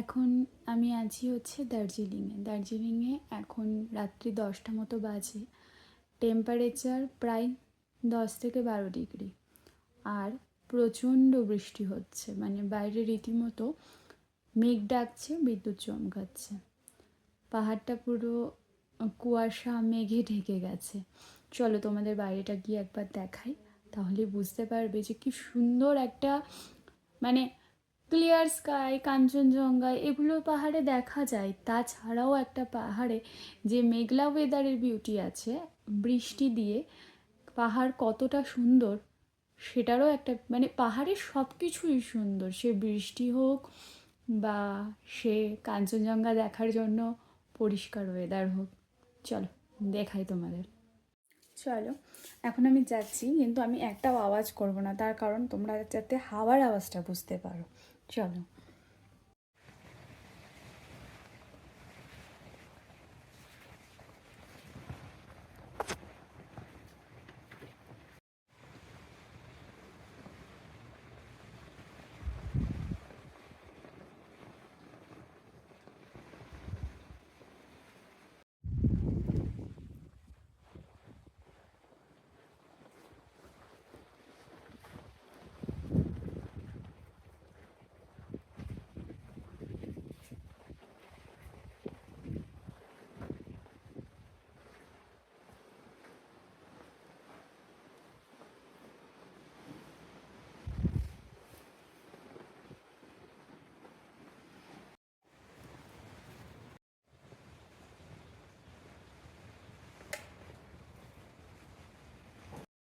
এখন আমি আছি হচ্ছে দার্জিলিংয়ে এখন রাত্রি 10টা মতো বাজে। টেম্পারেচার প্রায় 10 থেকে 12 ডিগ্রি। আর প্রচণ্ড বৃষ্টি হচ্ছে, মানে বাইরে রীতিমতো মেঘ ডাকছে, বিদ্যুৎ চমকাচ্ছে। পাহাড়টা পুরো কুয়াশা মেঘে ঢেকে গেছে। চলো তোমাদের বাইরেটা গিয়ে একবার দেখাই, তাহলে বুঝতে পারবে যে কি সুন্দর একটা, মানে ক্লিয়ার স্কাই, কাঞ্চনজঙ্ঘা এগুলো পাহাড়ে দেখা যায়। তাছাড়াও একটা পাহাড়ে যে মেঘলা ওয়েদারের বিউটি আছে, বৃষ্টি দিয়ে পাহাড় কতটা সুন্দর সেটারও একটা, মানে পাহাড়ের সব কিছুই সুন্দর, সে বৃষ্টি হোক বা সে কাঞ্চনজঙ্ঘা দেখার জন্য পরিষ্কার ওয়েদার হোক। চলো দেখাই তোমাদের। চলো, এখন আমি যাচ্ছি, কিন্তু আমি একটাও আওয়াজ করব না, তার কারণ তোমরা যাতে হাওয়ার আওয়াজটা বুঝতে পারো। চলো।